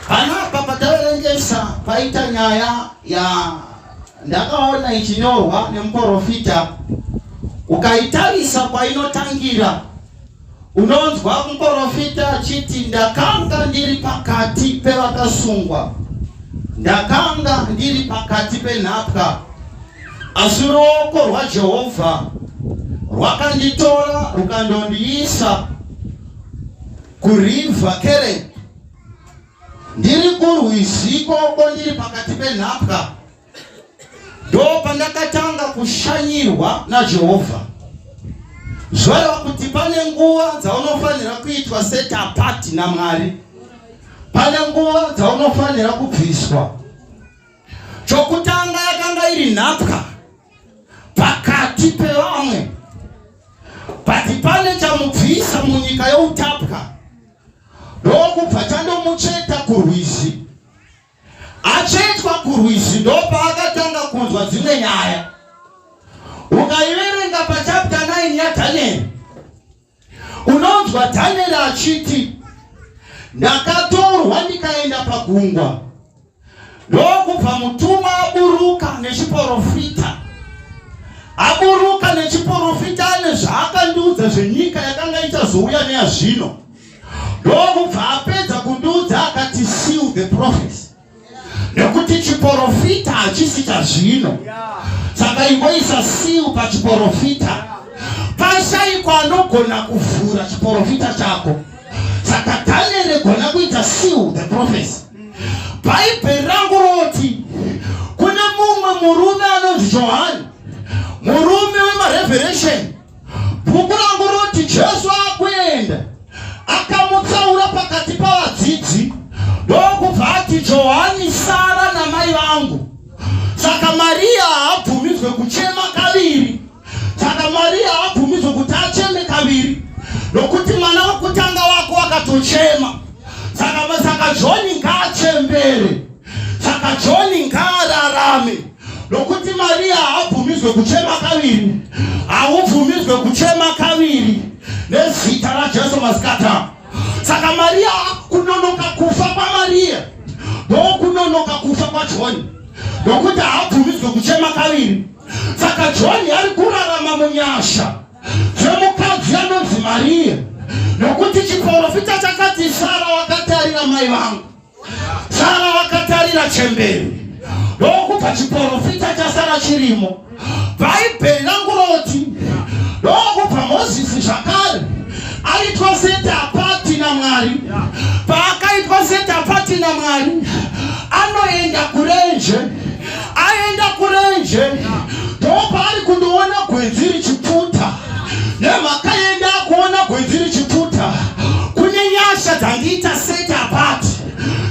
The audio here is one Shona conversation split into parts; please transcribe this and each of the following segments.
Panapa patawerengesa paita nyaya ya ndakaona ichinyorwa nemuprofita ukaitarisa kwa inotangira unonzwa muprofita chiti ndakanga ndiri pakati pevakasungwa, ndakanga ndiri pakati penhapwa, asi ruoko rwaJehovha rwakanditora rukandondiisa kuRiver Kerethi, ndiri kurwizi koko ndiri pakati penhapwa. Ndo pandakatanga kushanyirwa naJehovha. Zvoreva kuti pane nguva dzaunofanira kuitwa set apart naMwari, pane nguva dzaunofanira kubviswa. Chokutanga yakanga iri nhapwa pakati pevamwe, pati pane chamubvisa munyika yeutapwa. Ndokubva chandomucheta kurwizi. Achetwa kurwizi ndo paakatanga kunzwa dzimwe nyaya. Ukaiverenga pachapter 9 yaDhanieri, unonzwa Dhanieri achiti ndakatorwa ndikaenda pagungwa. Ndokubva mutumwa aburuka nechiprofita. Aburuka nechiprofita ane zvaakandiudza zvenyika yakanga ichazouya neyazvino. Ndokubva apedza kundiudza akati seal the prophets. Nekuti chiprofita hachisi chazvino. Saka ingoisa seal pachiprofita. Pashaikwa anogona kuvhura chiprofita chako. Saka Dhanieri gona kuita seal the prophets. Bhaibheri rangu roti kune mumwe murume anonzi Johani, murume wemaRevelation. Bhuku rangu roti Jesu akuenda akamutsaura pakati pavadzidzi. Ndokubva ati Johani Sara namai vangu. Saka Maria haabvumidzwe kuchema kaviri. Saka Maria haabvumidzwe kuti acheme kaviri, nokuti mwana wokutanga wako wakatochema. Saka John ngaachembere. Saka John ngaararame, nokuti Maria haabvumidzwe kuchema kaviri. Haubvumidzwe kuchema kaviri nezita raJesu masikata. Saka Maria kunonoka kufa kwaMaria ndokunonoka kufa kwaJohn, nokuti haabvumidzwe kuchema kaviri. Saka John ari kurarama munyasha dzemukadzi anonzi Maria, nokuti chiprofita chakati Sara wakatarira mai vangu, Sara wakatarira chemberi. Ndokubva chiprofita chasara chirimo. Bhaibheri rangu roti ndokubva Mozisi zvakare aitwa set apart naMwari. Paakaitwa set apart naMwari anoenda kurenje. Aenda kurenje ndopaari kundoona gwenzi richipfuta. Nemakaenda kuona gwenzi richipfuta kune nyasha dzangiita set apart.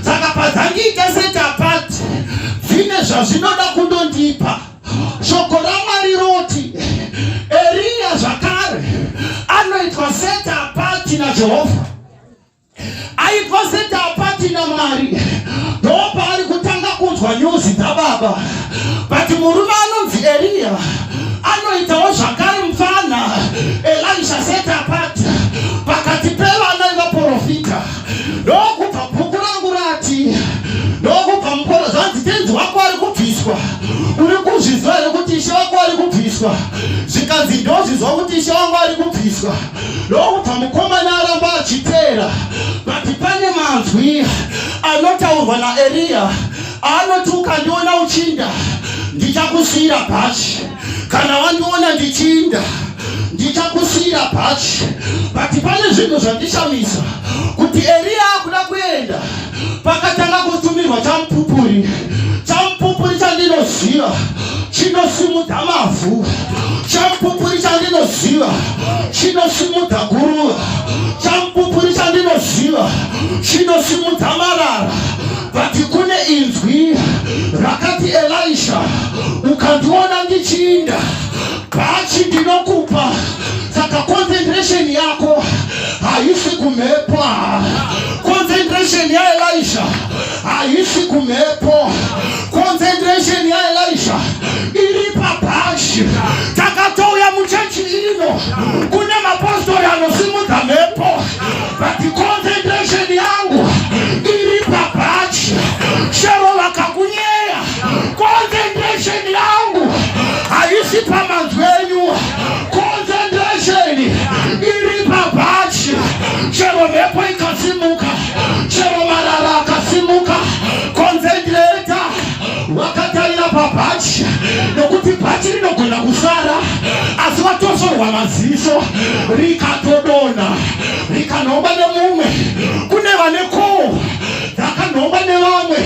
Saka padzangiita set apart zvine zvazvinoda kundondipa. Shoko raMwari roti Eria zvakare anoitwa set apart naJehovha, aitwa set apart naMwari. Ndopaari kutanga kunzwa nyuzi dzababa. But murume anonzi Eria anoitawo zvakare mufana Elisha set apart pakati pevana vevaprofita. Ndokubva bhuku rangu rati ndokubva mukoro zvanzi tenzi wako ari kubviswa. Uri kuzvizwa here kuti ishe wako ari kubviswa? Zvikanzi ndozvizwa kuti ishe wangu ari kubviswa. Ndokubva mukomana aramba achiteera. But pane manzwi anotaurwa naEria anoti ukandiona uchinda ndichakusiyira bhachi, kana wandiona ndichinda ndichakusiyira bhachi. But pane zvinhu zvandishamisa kuti Eria akuda kuenda pakatanga kutumirwa chamupupuri. Chamupupuri chandinoziva chinosimudza mavhu. Chamupupuri chandinoziva chinosimudza guruva. Chamupupuri chandinoziva chinosimudza marara. But kune inzwi rakati Elisha, ukandiona ndichinda bhachi ndinokupa. Saka concentration yako haisi kumhepo. Concentration ya Elisha haisi kumhepo. Concentration ya Elisha iri pabhachi. Takatouya muchechi ino kune mapostori anosimudza mhepo, but concentration yangu iri pabhachi. bhachi nokuti bhachi rinogona kusara asi watosorwa maziso rikatodona rikanomba nemumwe. Kune vane koho dzakanomba nevamwe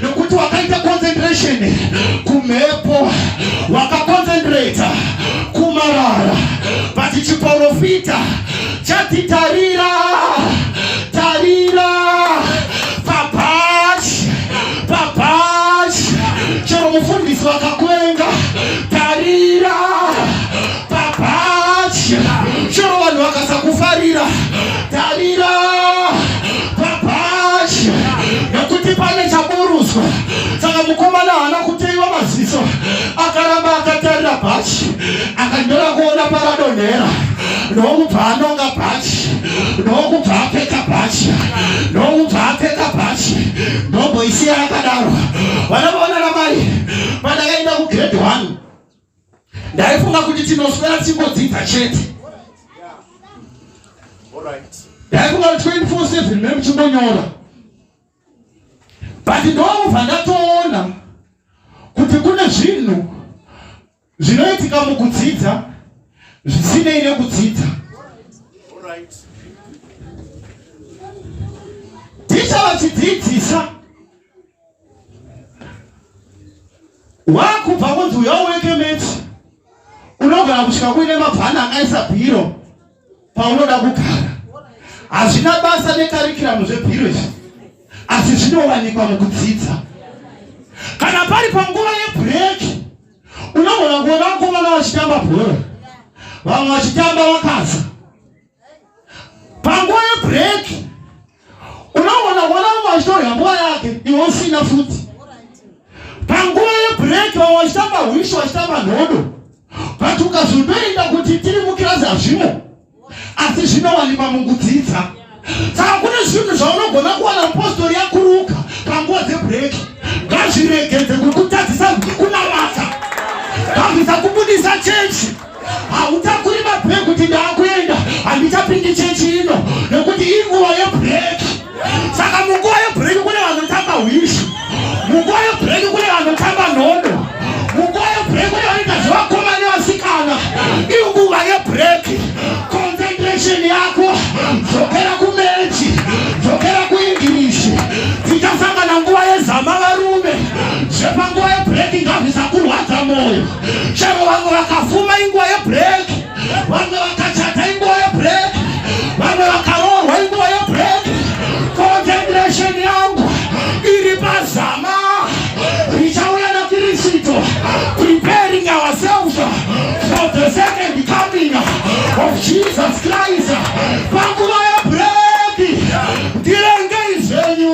nokuti wakaita concentration kumhepo, wakaconcentrata kumarara. But chiprofita chati tarira papashi chero mufundisi wakakwenga tarira papashi chero vanhu vakasakufarira tarira papashi nokuti pane chaburuswa. Saka mukomana haana kuteiwa maziso, akaramba akatarira bhachi, akanyora kuona paradonhera ndomubva anonga bhachi, ndomubva apfeka bhachi, ndomubva apfeka bhachi, ndomboisiya yakadaro. Vanovaona namai pandakaenda kugrade 1 ndaifunga kuti tinoswera tingodzidza chete, ndaifunga kuti 24/7 meme chimbonyora. But ndobva ndatoona kuti kune zvinhu zvinoitika mukudzidza zvisinei nekudzidza. Ticha vachidzidzisa wakubva kunzi uya uweke meti, unogona kusvika kuine mabhana akaisa bhiro paunoda kugara. Hazvina basa nekarikiramu zvebhiro izvi, asi zvinowanikwa mukudzidza. Kana pari panguva yebhureki unogona kuona vakomana vachitamba bhora, vamwe vachitamba vakaza. Panguva yebhureki unogona kuona vamwe vachitorya nguva yake iwe usina futi. Panguva yebhureki vamwe vachitamba hwishi, vachitamba nhodo. But ukazondoenda kuti tiri mukirasi hazvimo, asi zvinowanikwa mukudzidza. Saka kune zvinhu zvaunogona kuwana mupostori yakuruka panguva dzebhureki. Ngazviregedze kukutadzisa kunamata, ngazvisa kubudisa chechi. Hautakuri mabhegi kuti ndaakuenda, handichapindi chechi ino nekuti inguva yebhureki. Saka munguva yebhureki kune vanotamba hwishi, munguva yebhureki kune vanotamba nhodo, munguva yebhureki kune vanoita zvevakoma nevasikana. Inguva yebhureki. Concentration yako dzokera kumechi, dzokera kuingirishi. Tichasangana nguva yezama varume, zvepanguva yebhureki ngazvisa kurwadza moyo. Chero vamwe vakafuma inguva yebhureki, vamwe vakachata inguva yebhureki, vamwe vakaroorwa inguva yebhureki. Concentration yangu iri pazama richauya naKristo, preparing ourselves for the second coming of Jesus Christ. Panguva yebhureki ndirengei zvenyu.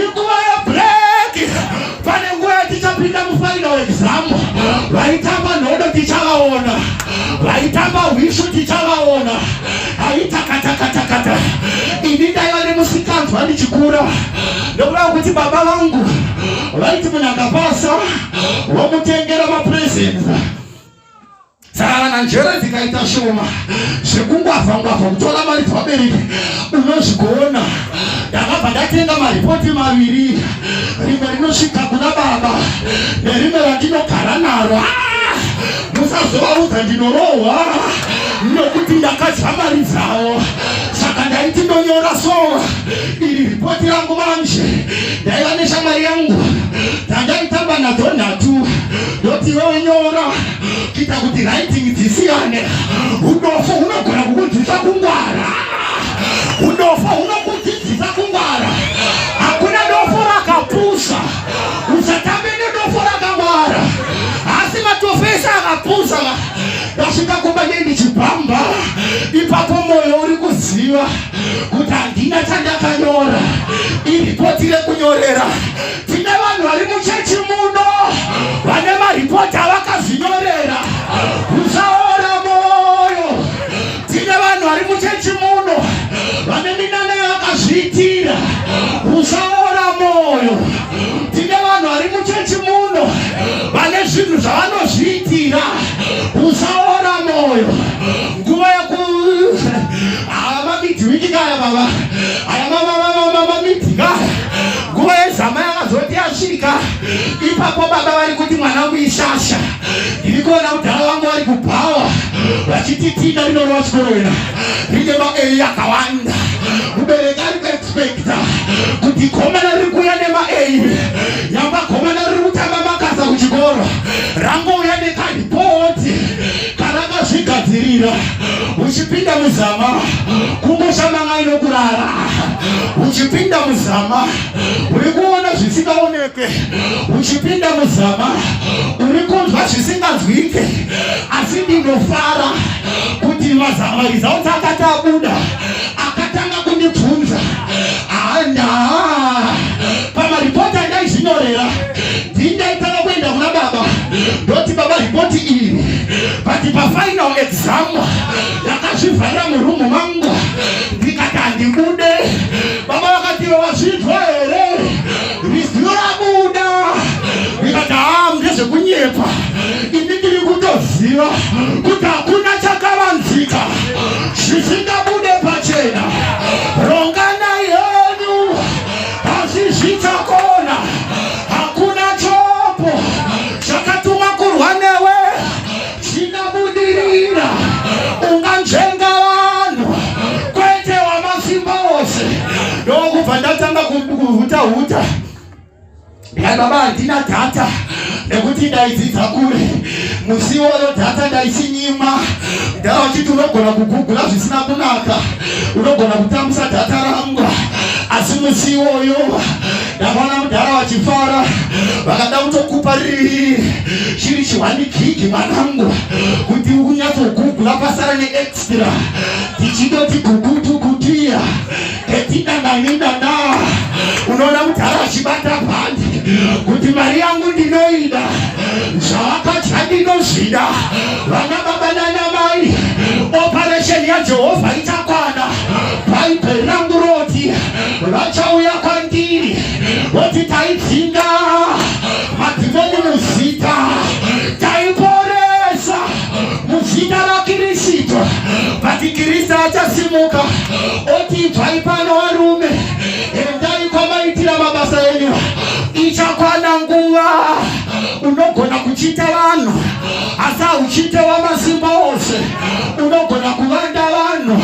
Inguva yebhureki pane nguva yatichapinda mufaino exam. Vaitamba nhodo tichavaona, vaitamba hwishu tichavaona. Aitakatakatakata. Ini ndaiva nemusikanzwa ndichikura, ndokuda kuti baba vangu vaiti munhu akapasa vomutengera mapresents. Saka kana njere dzikaita shoma zvekungwavha-ngwavha kutora mari dzavabereki unozvigona. Ndakabva ndatenga maripoti maviri, rimwe rinosvika kuna baba nerimwe randinogara naro. Musazovaudza ndinorohwa nokuti ndakadya mari dzavo. Saka ndaiti ndonyora so iri ripoti rangu manje. Ndaiva neshamwari yangu dzandaitamba nadzo nhatu, ndoti iwewe nyora kuita kuti writing dzisiyane. Unofa unogona kukudzidzisa kungwara, unofa unokudzidzisa kungwara. Hakuna dofo rakapusa, usatambe nedofo rakangwara. Asi matofesa akapusa ndasvika kumba ndichibhamba. Ipapo moyo uri kuziva kuti handina chandakanyora. Iripoti rekunyorera. Tine vanhu vari muchechi muno vane maripoti avakazvinyorera. Usaora moyo. Tine vanhu vari muchechi muno vane minana yavakazviitira. Usaora moyo. Tine vanhu vari muchechi muno vane zvinhu zvavanozviitira. Usaora moyo. Nguva mamidhiki kaya baba, aya mamidhiki kaya nguva yezama yakazoti yasvika. ipapo baba wali kuti mwana wangu ishasha. Nilikuona utara wangu wali kupawa. Wachititina lino wachikoroina. Rinde ma yakawanda. Uberekari kuexpecta. Kuti komana rikuya nema yamba komana rikutamba makasa kuchikoro. Rango uyane kalipoti. Karaka shigadzirira. Uchipinda muzama. Kumbusha manga inokurara. Uchipinda muzama. Urikuona zvisingaoneke. Uchipinda muzama. Urikunzwa zvisinganzwike. Asi ndinofara kuti mazama rizaota akatabuda. Akatanga kundibvunza. Pamaripota ndaizvinyorera. Ndindaitanga kuenda kuna baba. Ndoti baba ripoti iri. But pafinal exam yakazvivhara murumu mangu. Ndikati handibude. Baba vakati wazvizwa here. Riziro rabuda. Ndikati ndezvekunyepa. Ini ndiri kutoziva kuti hakuna chakavanzika zvisingabude pachena. Rongana yenyu asi zvichakona. Hakuna chopo chakatuma kurwa newe chinabudirira. Unganzvenga vanhu kwete wamasimba ose. Ndokubva ndatanga kuhuta. Baba handina data nekuti ndaidzidza kure. Musi woyo data ndaisinyima. Ndavachiti unogona kugugula zvisina kunaka. Unogona kutambisa data rangu. Asi musi woyo ndakaona mudhara wachifara. Vakada kutokupa chiri chiwani gigi mwanangu. Kuti unyatsogugula pasara neextra. Tichidoti gugutu kutia. Ketindanganindana. Unoona mudhara achibata bhandi. Kuti mari yangu ndinoida. Zvavakadya ndinozvida. Vana baba nana mai. Operation yaJehovha ichakwana. Bhaibheri rangu roti vachauya kwandiri. Voti taidzinga madhimoni muzita. Taiporesa muzita raKristu. But Kristu achasimuka. Oti bvai pano varume. Endai kwamaitira mabasa enyu. Ichakwana nguva. Unogona kuchita vanhu asi hauchite wamasimba ose. Unogona kuvanda vanhu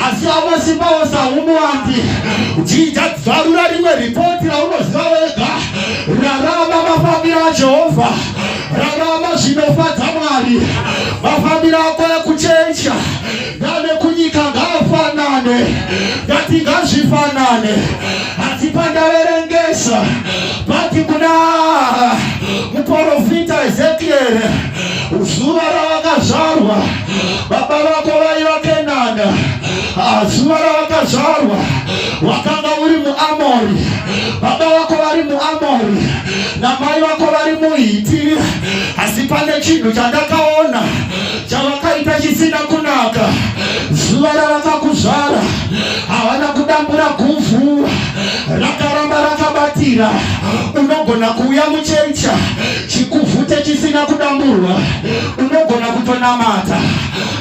asi wamasimba ose haumuwandi. Jija dzvarura rimwe ripoti raunoziva wega. Rarama mafambiro aJehovha. Rarama zvinofadza Mwari. Mafambiro ako ekuchecha nekunyika ngaafanane. Ngati ngazvifanane. Asi pandaverengesa pati kuna muprofita Ezekiel. Zuva ravakazvarwa baba vako vaiva Kenana. Zuva ravakazvarwa wakanga uri muAmori. Baba vako vari muAmori namai vako vari muHiti. Asi pane chinhu chandakaona chavakaita chisina kunaka. Zuva ravakakuzvara havana kudambura guvhu. Rakaramba rakabatira. Unogona kuuya muchecha chikuvhute chisina kudamburwa. Unogona kutonamata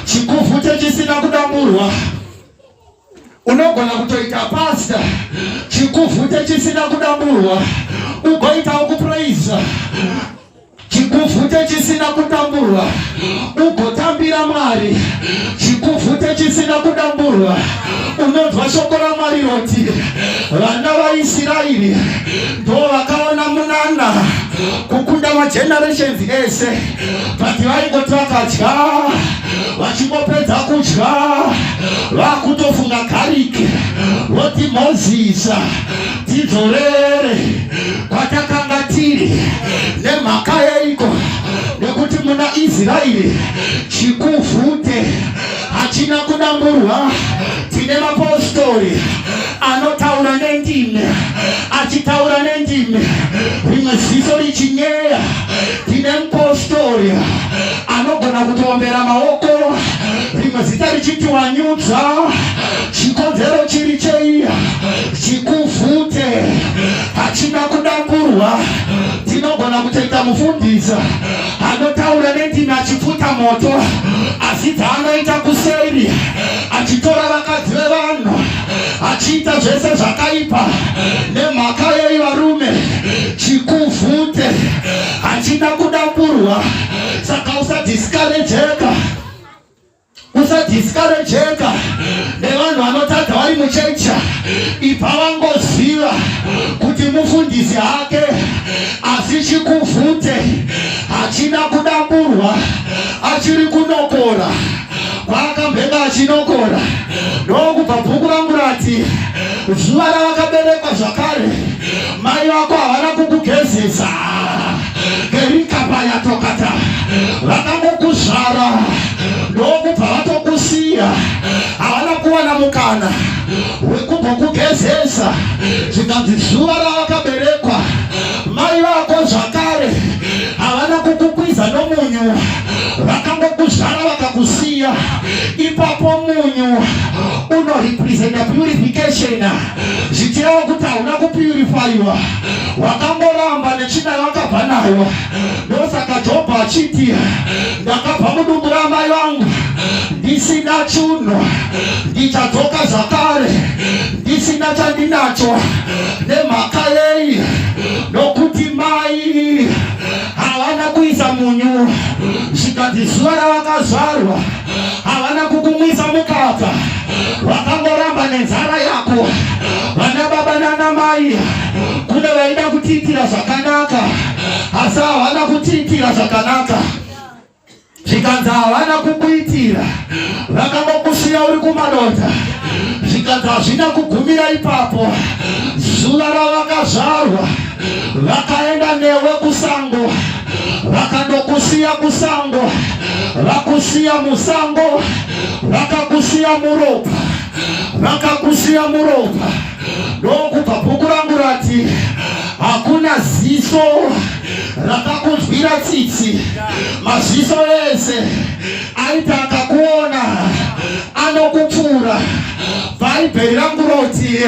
chikuvhute chisina kudamburwa. Unogona kutoita pasta chikuvhute chisina kudamburwa. Ugoitawo kupraisa chikuvhute chisina kudamburwa. Ugotambira Mwari chikuvhute chisina kudamburwa. Unonzwa shoko raMwari roti vana vaIsraeri ndo vakaona munana kukunda magenerations ese. But vaingoti vakadya vachingopedza kudya vakutofunga gariki. Voti Mozisi tidzorere kwatakanga tiri. Nemhaka yeiko? Nekuti muna Israeri chikuvhute hachina kudamburwa. Tine mapostori anotaura nendimi achitaura nendimi rimwe ziso richinyeya. Tine mupostori anogona kutombera maoko rimwe zita richiti wanyudza. Chikonzero chiri cheiya chikuvhute hachina kudamburwa. Tinogona kutoita mufundisa anotaura nendimi achipfuta moto. Asi dzaanoita kuseri achitora vakadzi vevanhu achiita zvese zvakaipa. Nemhaka yei varume chikuvhute discourageka nevanhu vanotadza vari muchecha. Ibva vangoziva kuti mufundisi hake asi chikuvhute hachina kudamburwa, achiri kunokora kwaakambenge achinokora. Ndokubva bhuku rangu rati zuva ravakaberekwa zvakare mai vako havana kukugezesa gerikapa yatokata vakangokuzvara. Ndokubva vatokusiya havana kuwana mukana wekumbokugezesa. Zvikanzi zuva ravakaberekwa mai vako zvakare havana kukukwiza nomunyu, vakangokuzvara vakakusiya. Ipapo munyu unorepresenta purification, zvichireva kuti hauna kupurifaiwa, wakangoramba nechina yakabva nayo. Ndosaka Jobho achiti ndakabva mudumbu ramai vangu ndisina chinhu, ndichadzoka zvakare ndisina chandinacho. Nemhaka yei? Nokuti mai havana kuisa munyu. Zvikanzi zuva ravakazvarwa havana kukumwisa mukaka, wakangoramba nenzara yako. Vana baba nana mai kune vaida kutiitira zvakanaka asi havana kutiitira zvakanaka. Zvikanzi havana kukuitira, vakangokusiya uri kumadota. Zvikanzi hazvina kugumira ipapo. Zuva ravakazvarwa vakaenda newe kusango, vakandokusiya kusango, vakusiya musango, vakakusiya muropa, vakakusiya muropa. Ndokubva bhuku rangu rati hakuna ziso rakakunzwira tsitsi. Maziso ese aita akakuona anokupfuura. Bhaibheri rangu roti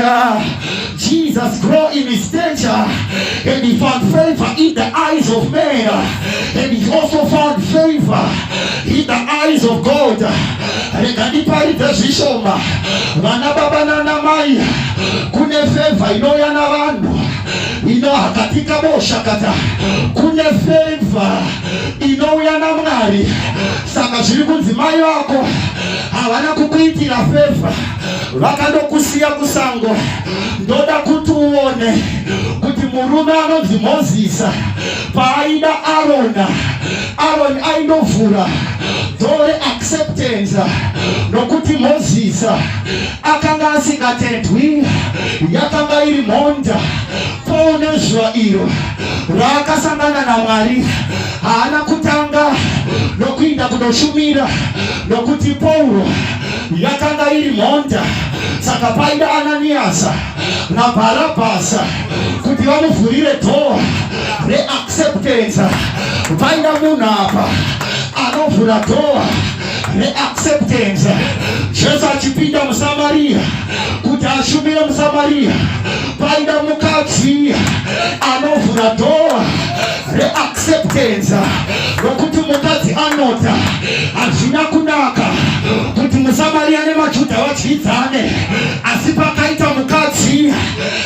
Jesus grew in his stature and he found favor in the eyes of men, and he also found favor in the eyes of God. Rega ndiparidze zvishoma vana baba nana mai, kune favor inouya navanhu inohakatika boshakata, kune favor inouya naMwari. Saka zviri kunzi mai vako havana kukuitira favor, vakandokusiya kusango. Ndoda kuti uone kuti murume anonzi Mozisi paaida Aroni aindovhura dore acceptance, nokuti Mozisi akanga asingatendwi, yakanga iri mhonda. Paune zuva iro raakasangana naMwari haana kutanga nokuinda kunoshumira, nokuti Pauro yakanga iri mhonda. Saka paida Ananiasa naBharabhasa kuti vamuvhurire dhoo reacceptance. Paida munhu apa anovhura dhoo reacceptance. Jesu achipinda muSamaria kuti ashumire muSamaria, paida mukadzi anovhura dhoo reacceptance. Nokuti mukadzi anota hazvina kunaka kuti muSamaria neMajudha vadyidzane, asi pakaita mukadzi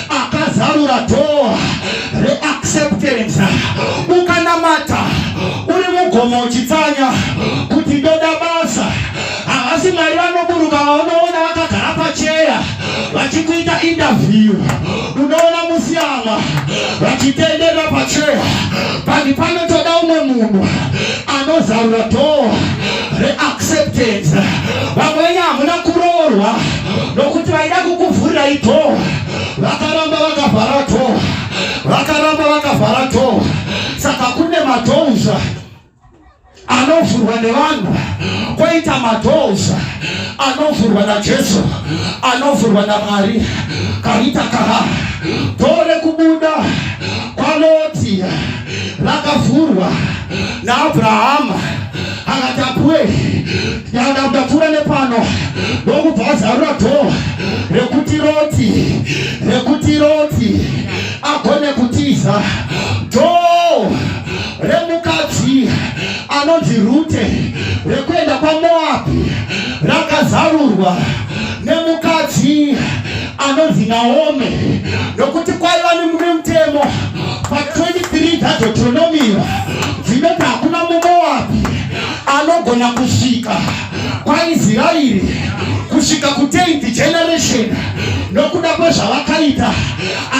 akazarura dhoo reacceptance. Ukanamata uri mugomo uchitsanya kuti ndoda basa, havasi Mwari vanoburuka vaunoona vakagara pacheya vachikuita interview. Unoona musiyama vachitenderera pacheya, pani panotoda umwe munhu anozarura dhoo reacceptance. Vamweni hamuna kuroorwa nokuti vaida kukuvhurirai dhoo, vakaramba vakavhara dhoo, vakaramba vakavhara dhoo. Saka kune madhouza anovhurwa nevanhu, koita madhouza anovhurwa naJesu, anovhurwa naMwari. Kaita kaha dhoo rekubuda kwaLoti rakavhurwa naAbhurahama. Akati apuwe ndapfuura nepano, ndokubva azarura dhoo rekuti Loti agone kutiza. Dhoo remukadzi anonzi Rute rekuenda kwaMoabhi rakazarurwa nemukadzi anonzi Naomi, nokuti kwaiva nemutemo pa23 dzaDheuteronomy dzinoti hakuna muMoabhi anogona kusvika kwa Israeli kusvika ku10th generation nokuda kwezvavakaita.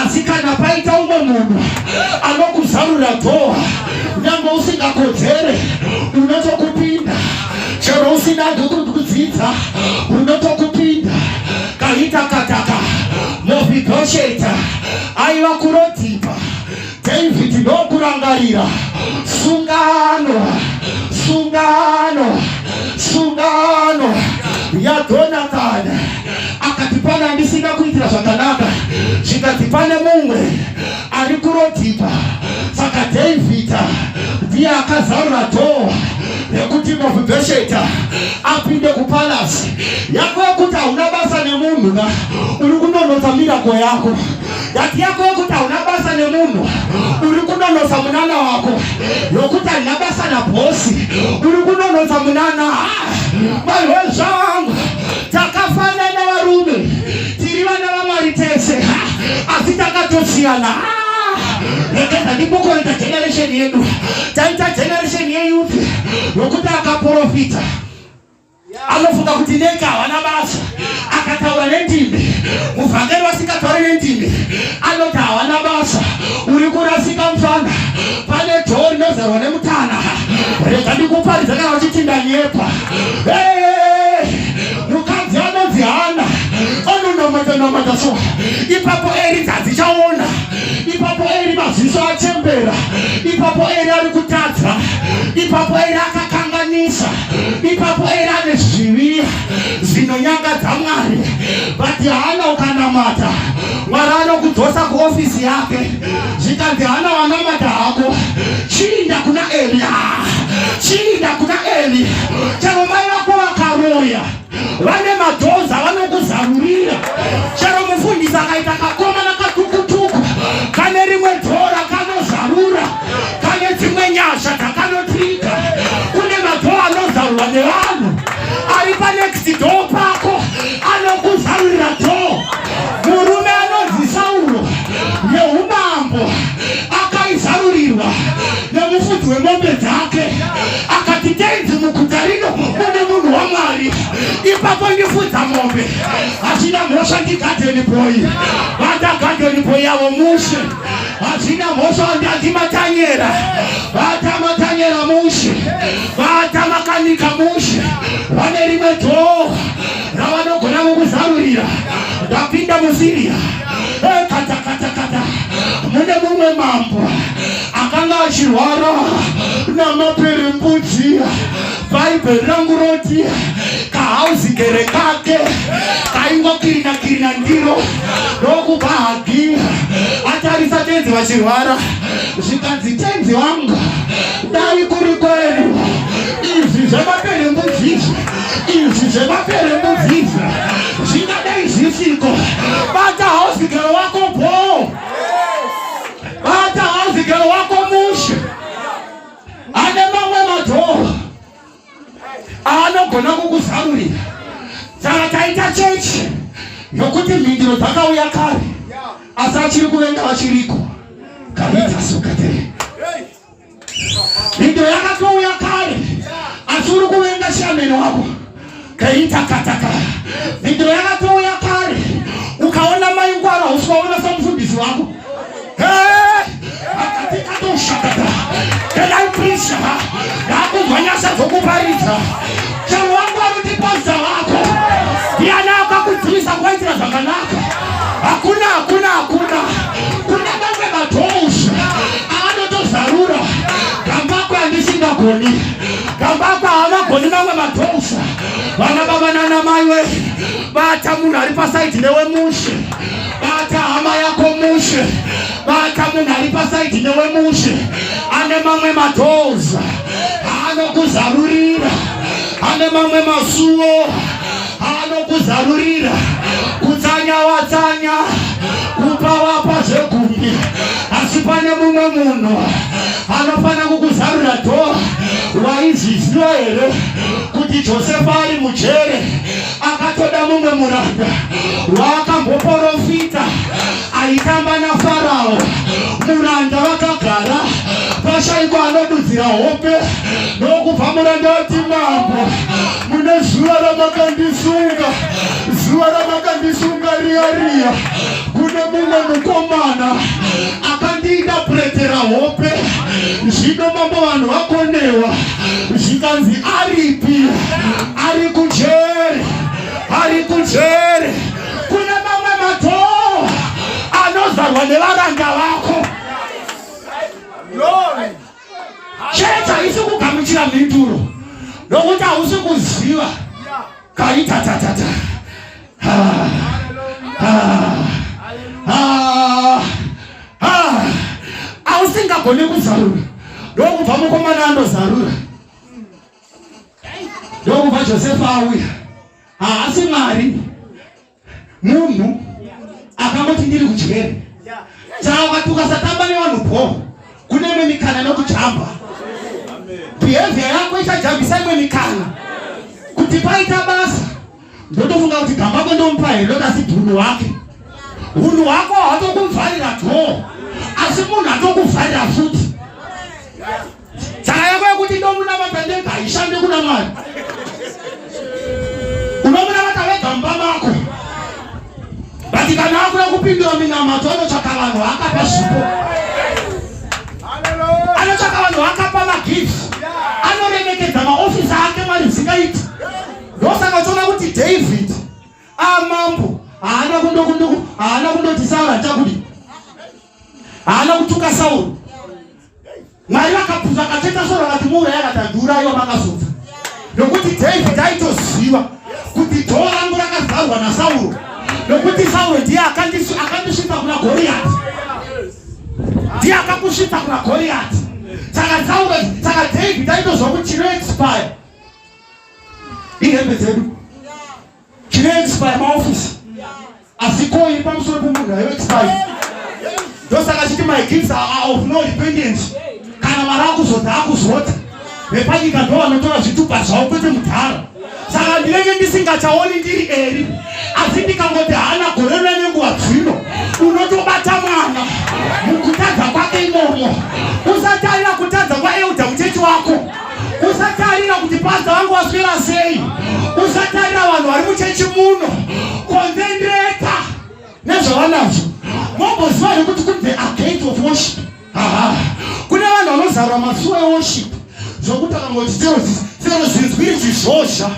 Asi kana paita umwe munhu anokuzarura dhoha, nyangwe usingakodzere unotokupinda, chero usina kudzidza unotokupinda. Kaita kataka Mephibosheti aiva kuRodhipa, David ndokurangarira sungano yaJonathani. Akati pana ndisina kuitira zvakanaka, zvikati pane mumwe ari kuRodhipa. Saka David ndiye akazarura dhoha rekuti Mephibosheti apinde kupalasi. Yako yekuti hauna basa nemunhu uri kunonotsa mirako yako. Yati yako yekuti hauna basa nemunhu uri kunonotsa munana wako. Yokuti hauna basa nabosi uri kunonotsa munana. Mai zvangu takafanana varume, tiri vana vaMwari tese, asi takatosiyana. Rekeza ndibokoita generation yedu, taita generation yeyouth yokuti akaprofita anofunga kuti neka havana basa, akataura nendimi. Muvhangeri vasingatauri nendimi anoti havana basa. Uri kurasika mufana, pane dhoo rinozarwa nemutana. Rega ndikuparidza kana uchitinda nyepa. Mukadzi anonzi Hana anonomata so, ipapo Eri dzadzichaona, ipapo Eri maziso achembera, ipapo Eri ari kutadza, ipapo Eri akakanganisa, ipapo Eri ane zvivi zvinonyangadza Mwari. But Hana ukanamata, Mwari anokudzosa kuofisi yake. Zvikanzi Hana wanamata hako, chiinda kuna Eli, chiinda kuna Eli. Chero mai vako vakaroya, vane madhoza vanokuzarurira. Chero mufundisi akaita kakoma nakatukutuku, kane rimwe dhora kanozarura, kane dzimwe nyasha dzakanotrika. Kune madhoo anozarurwa nevanhu, ari panext door pako anokuzarurira dhoo. Murume anonzi Sauro yeumambo akaizarurirwa nemufudzi wemombe dzake. Akati tenzi muguta rino mune munhu waMwari. Ipapo ndifudza mombe, hachina mhosva ndigadheni boy. Vata gadheni boy yavo mushe, hachina mhosva ndati matanyera. Vata matanyera mushe, vata makanika mushe. Vane rimwe dhoo ravanogona kukuzarurira. Ndapinda muSiria, kata mune mumwe mambo akanga achirwara namaperembudzi. Bhaibheri rangu roti kahauzigere kake kaingokirina ndiro ndokubva Hagi atarisa tenzi vachirwara. Zvikanzi tenzi wangu dai kuri kwenu izvi zvemaperembudzi, izvi zvemaperembudzi zvingadai zvisiko. Bata hauzigere wako bho, bata hauzigere wako mushe. Ane mamwe madhoo anogona kukuzarurira. Saka taita chechi yokuti mhinduro dzakauya kare, asi achiri kuvenga vachiriko. Kaita sokate mhinduro yakatouya kare, asi uri kuvenga shameno wako. Kaita kataka mhinduro yakatouya kare, ukaona maingwara usikaona samufundisi wako. Akatikadoshakata kelaiprisa yakuzwa nyasha dzokuparidza. Chero wangu arutipadza wako ndiani akakudzivisa kuvaitira zvakanaka. Hakuna kuna mamwe madhousha anotozarura. Gambako handisingagoni, gambako havagoni mamwe madhousha. Vana baba nana maiwe, bata munhu ari pasaidi newe mushe, bata hama yako mushe, bata munhu ari pasaidi newe mushe. Ane mamwe madhoza anokuzarurira, ane mamwe masuo anokuzarurira. Kutsanya watsanya, kupa wapa zvegumi. Asi pane mumwe munhu anofana kukuzarura dhoo. Waizviziva here kuti Josefa ari mujere akatoda mumwe muranda waakamboprofita aitamba naFarao? Muranda vakagara Akashaiko anodudzira hope nokubva murandati mambo. Mune zuva ramakandisunga riya. Kune mumwe mukomana akandiinterpretera hope. Zvino mambo vanhu vakonewa. Zvikanzi aripi? Ari kujere. Kune mamwe matoo anozarwa nevaranda vako. Chechi haisi kugamuchira mhinduro nokuti hausi kuziva kaitatatata. Hausingagoni kuzarura ndokubva mukomana andozarura. Ndokubva Josefa auya. Haasi Mwari, munhu akangoti ndiri kudyere. Saka tukasatamba nevanhu po kune imwe mikana nokujamba. Behavior yako ichajambisa imwe mikana. Kuti paita basa ndotofunga kuti gamba rako ndomupa here asi hunhu wake. Hunhu wako hatokumvharira dhoo asi munhu atokuvharira futi. Saka yako yekuti ndomunamata ndega haishande kuna Mwari. Unomunamata wegamba mako. Bati kana akuda kupindura minamato anotsvaka vanhu akapa zvipo. Anotsvaka vanhu akapa magifts. Anoremekedza maofisi ake Mwari zvingaiti. Ndosaka toona kuti David amambo haana kundoti Sauro achakudi. Haana kutuka Sauro. Mwari vakabvunza akacheta Sauro akati muuraya akati ndiuraiwa makazobva. Nokuti David aitoziva kuti dhoo rangu rakazarwa naSauro. Nokuti Sauro ndiye akandisvitsa kuna Goriati. Ndiye akakusvitsa kuna Goriati. Saka David aitozva kuti chinoexpire ihembe dzedu. Chinoexpire maofisi. Asi koi pamusoro pomunhu haioexpire. Ndosaka chiti my gifts are of no dependence. Kana mari akuzodza akuzota. Vepanyika ndo vanotora zvitupa zvavo kwete mudhara. Saka ndinenge ndisingachaoni ndiri eri. Asi ndikangoti haana gore nenguva dzino unotobata mwana mukutadza kwake imomo. Usatarira kutadza kwaEudha muchechi wako. Usatarira kuti padza wangu waswera sei. Usatarira vanhu vari muchechi muno. Concentrata nezvavanazvo. Momboziva nekuti kuti the gate of worship. Kune vanhu vanozarwa masuwa eworship zvokuti akangoti sero zvinzwiri zvizhozha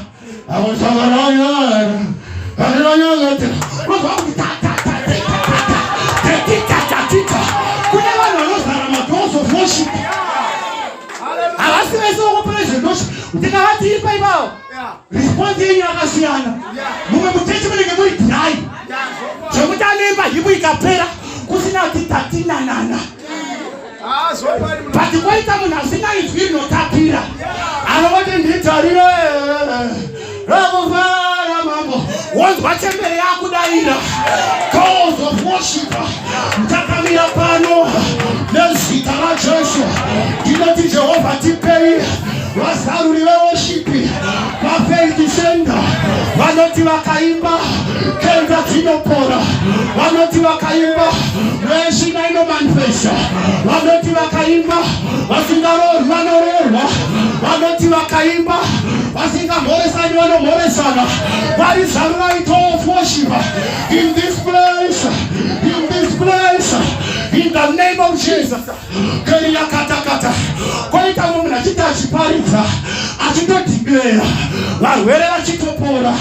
kune vanhu vanozara madoors of worship. Havasi vese vokupraise worship. Ndikavati iri paivavo response yenyu yakasiyana. Mumwe muchechi munenge muri dry zvokuti anoimba hibu ikapera kusina kuti tatinanana. But kwaita munhu asina inzwi rinotapira anoti nditarire rakuvara mambo wonzwa chembere yakudaira. Calls of worship. Takamira pano nezita raJesu ndinoti Jehovha tipei vasaruri veworship vafaith center. Vanoti vakaimba kenza dzinopora. Vanoti vakaimba mwezvina inomanifesta. Vanoti vakaimba vasingarorwi vanororwa. Vanoti vakaimba vasingamhoresani vanomhoresana. Varizarura ito of worship in this place. In the name of Jesus. Keriya katakata. Kwaita munhu achiti achiparidza achitodhibera varwere vachitopora.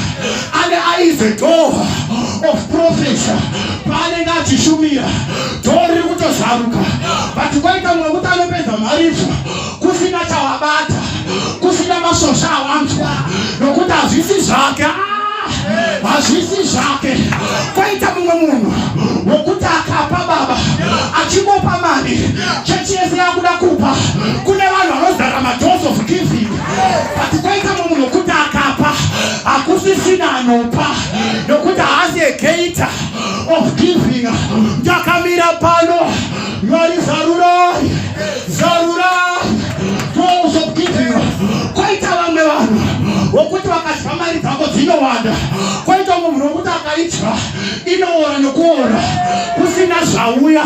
Ane eyes a door of prophecy. Paanenge achishumira dhoo riri kutozaruka. But kwaita mumwe kuti anopedza mharivhu kusina chawabata, kusina masosha awanzwa nokuti hazvisi zvake. Hazvisi zvake. Kwaita mumwe munhu wokuti akapa baba achimupa mari chechi yese yakuda kupa. Kune vanhu vanozara madoors of giving. But kwaita mumwe munhu wokuti akapa hakusisina anopa nokuti haasi a gate of giving. Ndakamira pano Mwari zarurai doors of giving. Kwaita vamwe vanhu wokuti vakadya mari dzavo dzinowanda. Kwaita munhu wokuti akaidya inoora nokuora kusina zvauya.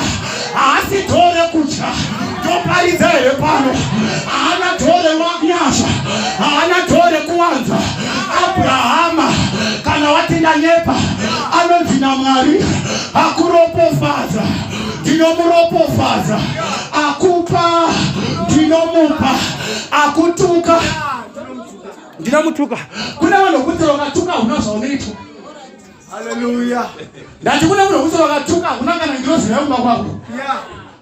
Haasi dhoo rekudya, dhoo unoparidza here pano. Haana dhore wanyasha, haana dhore kuwanza. Abrahama kana watenda nyepa anonzi naMwari akuropofadza, ndinomuropofadza. Akupa ndinomupa, akutuka ndinomutuka. Kune vanhu kuti vakatuka unozvaoneitwa. Hallelujah. Ndati kune munhu wekuti wakatuka hakuna kana ngirozi yaumba kwako.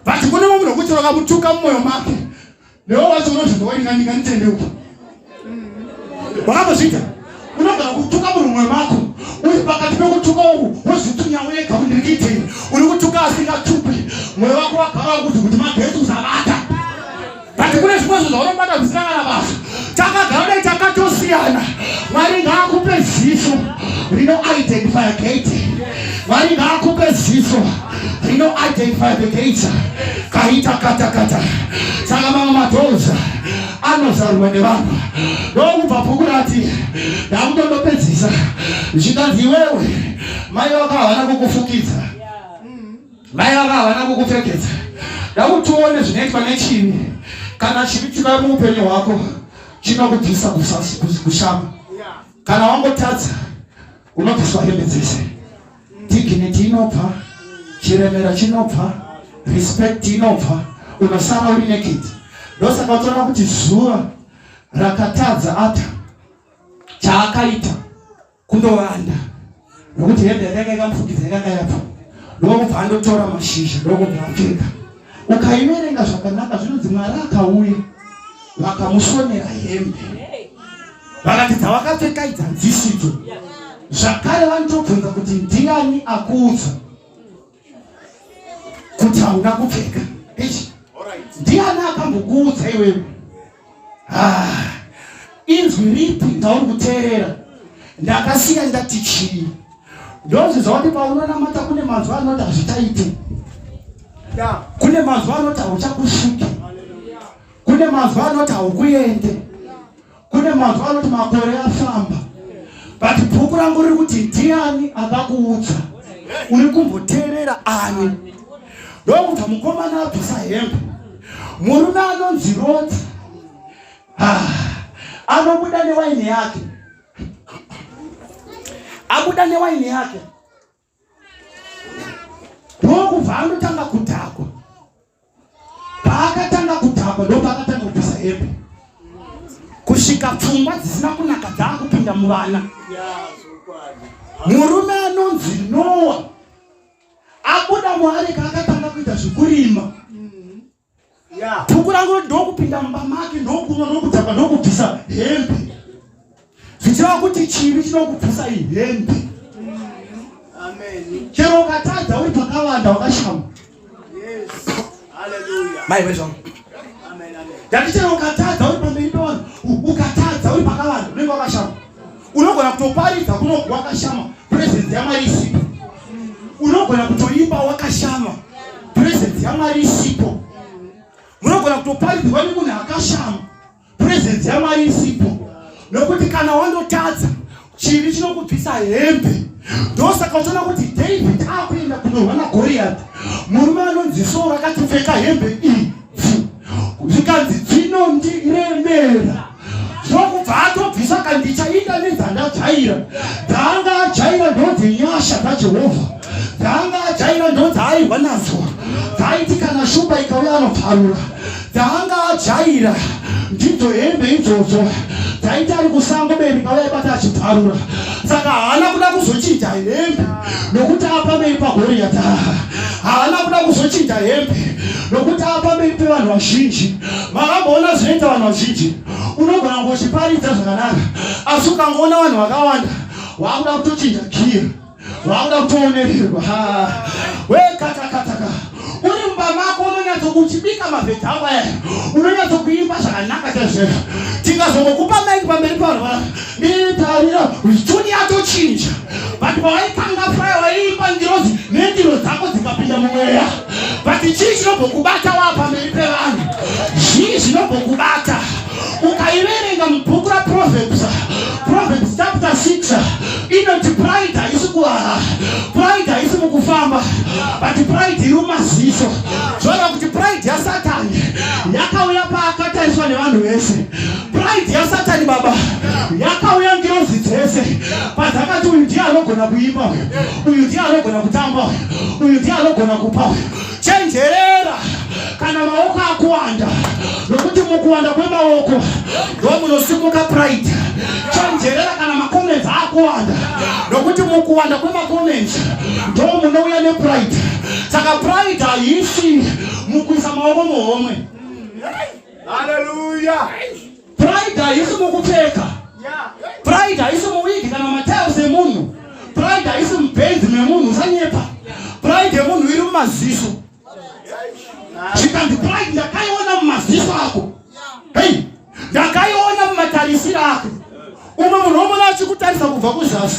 But kune munhu wekuti wakamutuka mumwoyo make. Newe wacho unozvindowaninga nditendeuka. Wakambozvita? Unogona kutuka munhu mumwoyo mako. Uri pakati pekutuka uku wozvitunya wega undirikitei. Uri kutuka asingatukwi. Mwoyo wako wagara kuti magetsi usabata. But kune zvimwe zvinhu zvaunobata zvisina kana basa. Takagara dai takatosiyana. Mwari ngaakupe ziso rino-identify gate. Mwari ngaakupe ziso rino-identify the gates. Kaita kata. Saka mamwe madhodha anozarwa nevanhu. Ndokubva Pukurati ndakutondopedzisa. Zvikanzi iwewe mai vako havana kukufukidza. Mai vako havana kukupfekedza. Ndakutione zvinoitwa nechivi. Kana chivi chikari muupenyu hwako chinokubvisa kushama. Kana wangotadza unobviswa hembe dzese. Dignity inobva, chiremera chinobva, respect inobva, unosara uri naked. Ndosaka utoona kuti zuva rakatadza ata chaakaita kundovanda nokuti hembe yakanga ikamufukidza yakanga yapo. Ndokubva andotora mashizha ndokubva apfeka. Ukaiverenga zvakanaka zvinonzi Mwari akauya vakamusonera hembe. Vakati dzavakapfeka idzi hadzisidzo. Zvakare vanotobvunza kuti ndiani akuudza kuti hauna kupfeka? Ndiani akambokuudza iwewe? Inzwi ripi ndauri kuteerera? Ndakasiya ndati chii? Ndozviziva kuti paunonamata kune mazuva anoti hazvichaite. Kune mazuva anoti hauchakusviki. Kune mazuva anoti haukuende. Kune mazuva anoti makore afamba. But bhuku rangu riri kuti ndiani akakuudza? Uri kumboteerera ani? Ndokubva mukomana abvisa hembe. Murume anonzi Roti anobuda newaini yake. Abuda newaini yake. Ndokubva anotanga kudhakwa. Paakatanga kudhakwa ndopaakatanga kubvisa hembe. Kusvika pfungwa dzisina kunaka dzaakupinda muvana. Murume anonzi Noa abuda muareka akatanga kuita zvekurima. Bhuku rangu ndokupinda mumba make ndokumwa ndokudhakwa ndokubvisa hembe. Zvichireva kuti chivi chinokubvisa hembe. Chero ukatadza uri pakavanda wakashama. Mai vezvangu. Ndati chero ukatadza uri pamberi pevanhu, ukatadza uri pakavanda unenge wakashama. Unogona kutoparidza kunobva wakashama, presence yaMwari isipo. Unogona kutoimba wakashama, presence yaMwari isipo. Munogona kutoparidzwa nemunhu akashama, presence yaMwari isipo. Nokuti kana wandotadza chivi chinokubvisa hembe. Ndosaka utoona kuti David akuenda kunorwa naGoriathi. Murume anonzi Sauro akatopfeka hembe iyi. Zvikanzi dzinondiremera. Zvokubva atobvisa kandi chaita nedzandajaira. Dzanga ajaira ndodzenyasha dzaJehovha. Dzanga ajaira ndodzaaiva nadzo. Dzaiti kana shuba ikauya anopfarura. Dzanga ajaira ndidzo hembe idzodzo. Dzaiti ari kusango bebi kauya ibata achipfarura. Saka haana kuda kuzochinja hembe nokuti apamberi paGoriathi. Haana kuda kuzochinja hembe nokuti apamberi pevanhu vazhinji. Makamboona zvinoita vanhu vazhinji. Unogona kungochiparidza zvakanaka, asi ukangoona vanhu vakawanda wakuda kutochinja giya, wakuda kutoonererwa. Wekatakataka uri mumba mako unonyatsokuchibika mavhedzi ako aya, unonyatsokuimba zvakanaka chaizvo. Tikazongokupa maiki pamberi pavanhu vaya, nditarira tuni yatochinja. But pawaitanga paya waiimba ngirozi nendiro dzako dzikapinda mumweya. But chii chinombokubata wapamberi pevanhu? Zvii zvinombokubata? Ukaiverenga mubhuku raProverbs, Proverbs chapter 6, inoti pride haisi kuwara, pride haisi mukufamba, but pride iri mumaziso. Zvoreva kuti pride yaSatani dzese. Pride yaSatani baba yakauya ngirozi dzese padzakati uyu ndiye anogona kuimba, uyu ndiye anogona kutamba, uyu ndiye anogona kupa. Chenjerera kana maoko akuwanda, nokuti mukuwanda kwemaoko ndo munosimuka pride. Chenjerera kana makoments akuwanda, nokuti mukuwanda kwemakoments ndo munouya nepride. Saka pride haisi mukuisa maoko muhomwe. Hallelujah. Pride haisi mukupfeka. Pride haisi muwigi kana matails emunhu. Pride haisi mubenzi memunhu usanyepa. Pride yemunhu iri mumaziso. Chikanzi pride ndakaiona mumaziso ako. Hey, ndakaiona mumatarisiro ako. Umwe munhu omona achikutarisa kubva kuzasi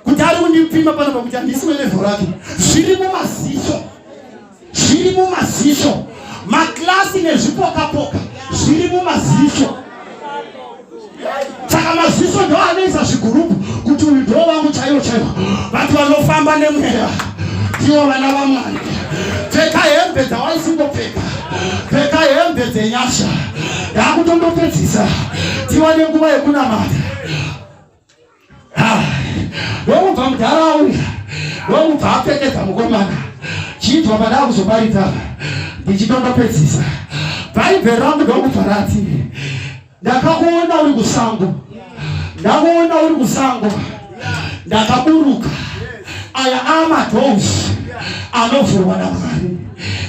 kuti ari kundipima panapa kuti handisi level rake. Zviri mumaziso. Zviri mumaziso. Maklasi nezvipoka-poka zviri mumaziso. Saka maziso ndo anoisa zvigurupu kuti uyu ndo vangu chaiwo chaiwo. Vantu vanofamba nemweya ndivo vana vaMwari. Pfeka hembe dzawaisingopfeka, pfeka hembe dzenyasha. Ndakutondopedzisa tiwane nguva yekunamata. Ndokubva mudharaunda, ndokubva apfekedza mukomana chibva padava kuzoparidza ndichitondopedzisa. Bhaibheri rangu ndokubva rati ndakakuona uri kusango, ndakuona uri kusango, ndakaburuka. Aya amadoors anovhurwa naMwari,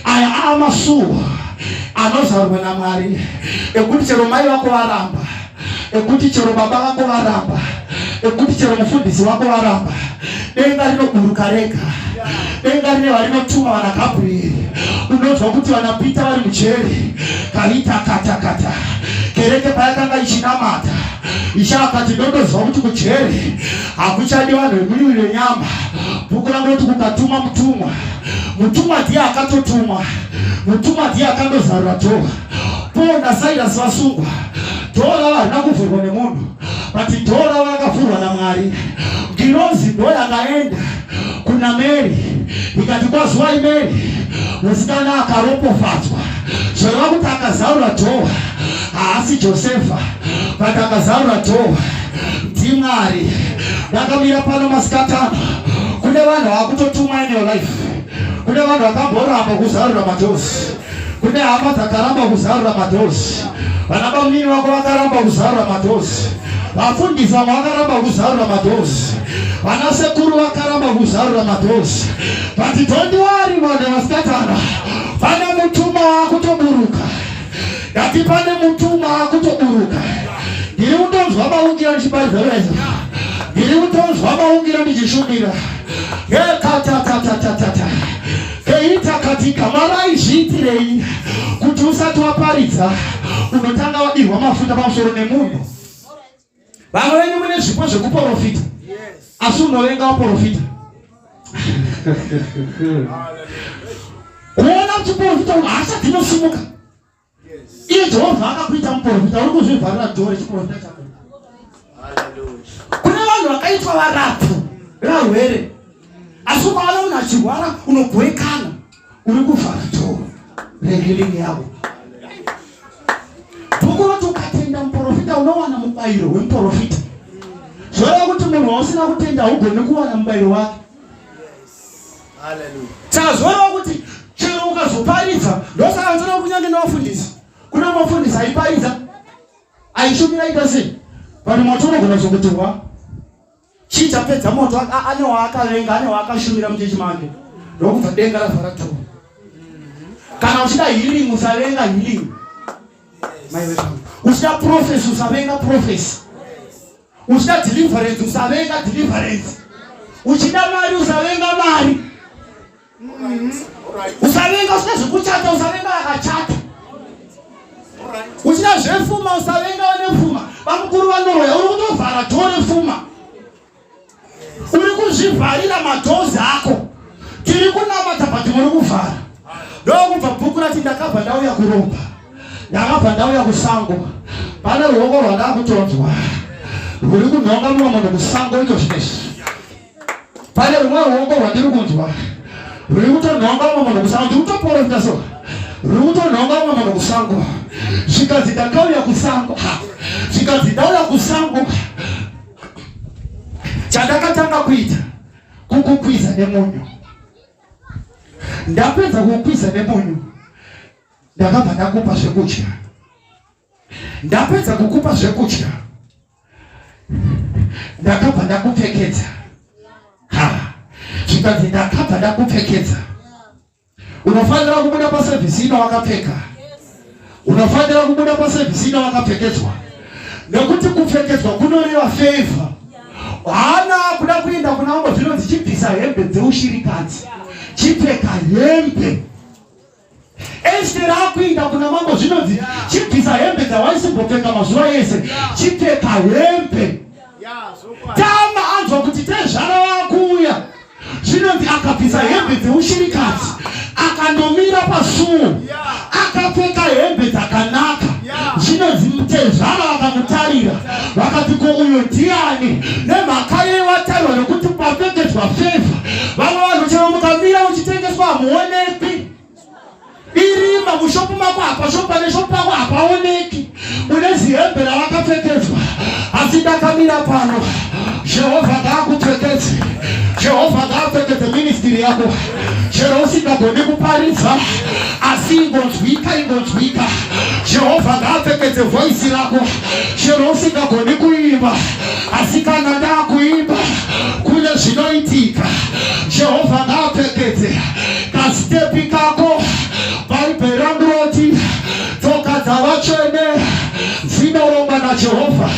aya amasuo anozarwa naMwari, ekuti chero mai vako varamba, ekuti chero baba vako varamba, ekuti chero mufundisi wako varamba, denga rinoburuka rega. Denga rine varinotuma vana Gabrieri. Unonzwa kuti vana Pita vari mujeri kaita kata. Kereke payakanga ichinamata ishakati ndondozwa kuti kujeri hakuchadi vanhu vemuviri wenyama. Bhuku ranoti kukatuma mutumwa, mutumwa ndiye akatotumwa, mutumwa ndiye akandozarura dhoo. Paul naSilas vasungwa, dhoo rava harina kuvhurwa nemunhu, but dhoo rava rakavhurwa naMwari. Ngirozi ndo yakaenda kuna Mary ikati kwazuwai Mary musikana akaropofadzwa. Zvoreva kuti akazarura dhoo haasi Josefa, but akazarura dhoo ndiMwari. Ndakamira pano masikatano, kune vanhu vakutotumwa in your life, kune vanhu vakamboramba kuzarura madhozi, kune hama dzakaramba kuzarura madhozi, vana bamini vako vakaramba kuzarura madhozi, vafundisi vamwe vakaramba kuzarura madhozi, vana sekuru vakaramba kuzarura madhozi. But don't worry vanhu vasikatana, pane mutumwa wakutoburuka. Ndati pane mutumwa wakutoburuka. Ndiri kutonzwa maungira ndichiparidza weza, ndiri kutonzwa maungira ndichishumira. Yekatatatata keita katika maraizviitirei kuti usati waparidza unotanga wadirwa mafuta pamusoro nemunhu. Vamwe venyu mune zvipo zvekuprofita asi unovenga waprofita. Kuona muchiprofita hasha dzinosimuka. Iye Jehovha akakuita muprofita, uri kuzvivharira dhoo rechiprofita chako. Kune vanhu vakaitwa varapu varwere, asi ukaona munhu achirwara unogowekana, uri kuvhara dhoo rehealing yavo. Bhuku roti ukatenda muprofita unowana mubayiro wemuprofita. Zvoreva kuti munhu wausina kutenda haugoni kuwana mubayiro wake. Saka zvoreva kuti chero ukazoparidza, ndosaka nzona kunyange nevafundisi, kuna mafundisi aiparidza aishumira ita sei, vanhu moto unogona zokutirwa chichapedza moto ane waakavenga, ane waakashumira muchechi make, ndokubva denga ravhara dhoo. Kana uchida healing usavenga healing. Uchida prophecy usavenga prophecy. Uchida deliverance usavenga deliverance. Uchida mari usavenga mari. Usavenga usina zvekuchata usavenga vakachata. Uchida zvepfuma usavenga vane pfuma. Vamukuru vanoroya uri kutovhara dhoo repfuma. Uri kuzvivharira madhozi ako. Tiri kunamata but muri kuvhara. Ndokubva bhuku rati ndakabva ndauya kuromba, ndakabva ndauya kusango. Pane ruoko rwandakutonzwa rwuri kunhonga muromo nekusango iko zvinezvi. Pane rumwe ruoko rwandiri kunzwa rwuri kutonhonga muromo nekusango. Ndiri kutoprofita so ruto nonga mama kusango zvikadzidakauya kusango zvikadzidauya kusango chandakatanga kuita kukukwiza nemunyu. Ndapedza kukwiza nemunyu ndakabva ndakupa zvekudya. Ndapedza kukupa zvekudya ndakabva ndakupfekedza. Zvikadzi ndakabva ndakupfekedza. Unofanira kubuda pasevhisi ino wakapfeka. Unofanira kubuda pasevhisi ino wakapfekedzwa. Nekuti kupfekedzwa kunoreva favor. Hana kuda kuenda kuna mambo zvinonzi chibvisa hembe dzeushirikadzi. Chipfeka hembe. Esther akuinda kuna mambo zvinonzi chibvisa hembe dzawaisimbopheka mazuva ese. Chipfeka hembe. Tama anzwa kuti tezvara wakuuya. Zvinonzi akabvisa hembe dzeushirikadzi. Akandomira pasuo. Akapfeka hembe dzakanaka. Zvinonzi mutezvara vakamutarira. Vakati ko uyo ndiani? Nemhaka yewatarirwa nekuti papfekedzwa favor. Vamwe vanhu chero mukamira uchitengeswa hamuonekwi. Irima mushopu mako apa, shopa neshopu mako hapaoneki. Une zihembe ravakapfekedzwa. Asi ndakamira pano. Jehovha ngaakupfekedze. Jehovha ngaapfekedze ministry yako. Chero usingagoni kuparidza asi ingonzwika. Jehovha ngaapfekedze voice rako. Chero usingagoni kuimba asi kana ndakuimba kune zvinoitika. Jehovha ngaapfekedze kastepi kako. Bhaibheri rangu roti tsoka dzavatsvene dzinorongwa naJehovha.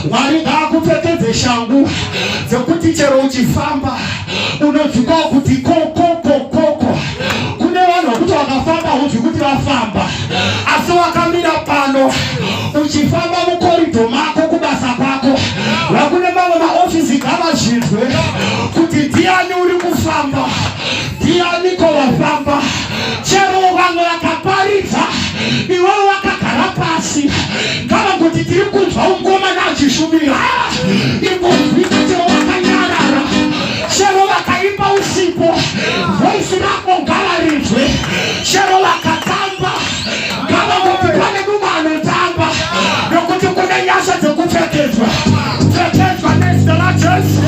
Mwari ngaakupfekedze shangu dzekuti chero uchifamba unodzika kuti koko. Kune vanhu vakuti vakafamba huzvi kuti vafamba, asi wakamira pano uchifamba mukoridho mako kubasa kwako. Vakune mamwe maofisi ngavazvinzwe kuti ndiani uri kufamba, ndiani ko wafamba. Chero vamwe vakaparidza iwewe wakagara pasi, ngava kuti tiri kunzwa ungoma nachishumira ingonzwika. Chero wakanyarara, chero vakaimba usipo, voisi rako ngavarinzwe. Chero vakatamba, ngava kuti pane mumwe anotamba, nokuti kune nyasha dzekupfekedzwa. Pfekedzwa nezita raJesu,